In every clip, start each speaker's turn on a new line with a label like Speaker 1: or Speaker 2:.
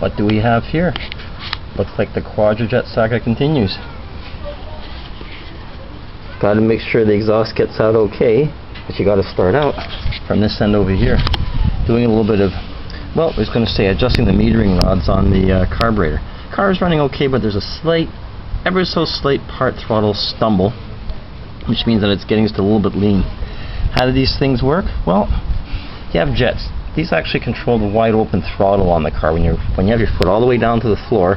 Speaker 1: what do we have here? Looks like the Quadrajet saga continues. Got to make sure the exhaust gets out okay, but you got to start out from this end over here, doing a little bit of, well, I was going to say adjusting the metering rods on the carburetor. Car is running okay, but there's a slight, ever so slight part throttle stumble, which means that it's getting just a little bit lean. How do these things work? Well, you have jets. These actually control the wide open throttle on the car. When you have your foot all the way down to the floor,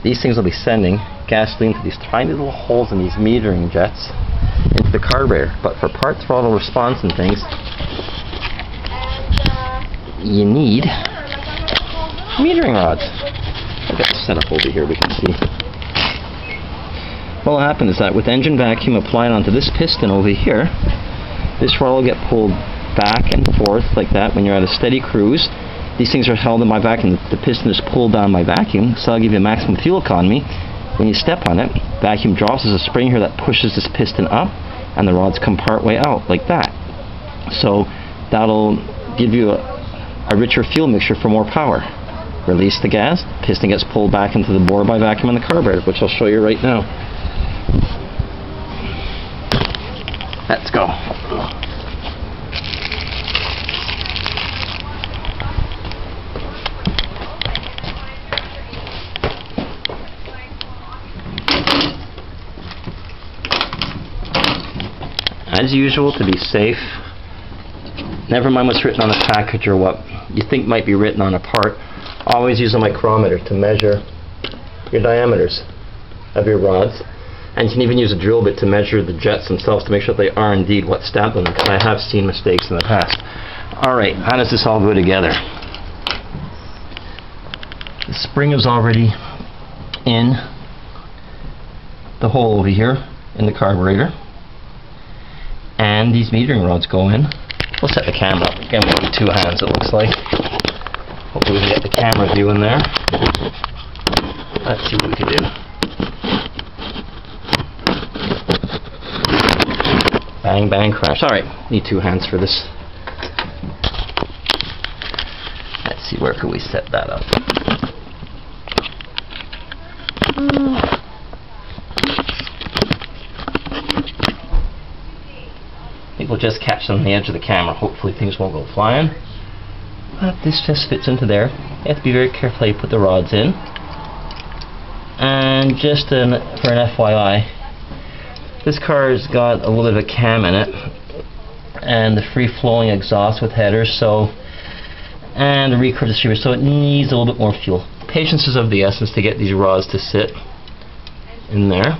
Speaker 1: these things will be sending gasoline to these tiny little holes in these metering jets into the carburetor. But for part throttle response and things, you need metering rods. I've got this set up over here, we can see. What will happen is that with engine vacuum applied onto this piston over here, this throttle will get pulled back and forth like that when you're at a steady cruise. These things are held in by vacuum. The piston is pulled down by vacuum, so that'll give you a maximum fuel economy. When you step on it, vacuum drops. There's a spring here that pushes this piston up, and the rods come part way out like that. So that'll give you a richer fuel mixture for more power. Release the gas, piston gets pulled back into the bore by vacuum in the carburetor, which I'll show you right now. Let's go. As usual, to be safe, never mind what's written on the package or what you think might be written on a part. Always use a micrometer to measure your diameters of your rods. And you can even use a drill bit to measure the jets themselves to make sure that they are indeed what's stamped on them, because I have seen mistakes in the past. Alright, how does this all go together? The spring is already in the hole over here in the carburetor, and these metering rods go in. We'll set the camera up. Again, we'll do two hands, it looks like. Hopefully we can get the camera view in there. Let's see what we can do. Bang, bang, crash. Alright, need two hands for this. Let's see, where can we set that up? I think we'll just catch them on the edge of the camera. Hopefully things won't go flying. But this just fits into there. You have to be very careful how you put the rods in. And just for an FYI, this car has got a little bit of a cam in it, and the free-flowing exhaust with headers, and the recurve distributor, so it needs a little bit more fuel. Patience is of the essence to get these rods to sit in there.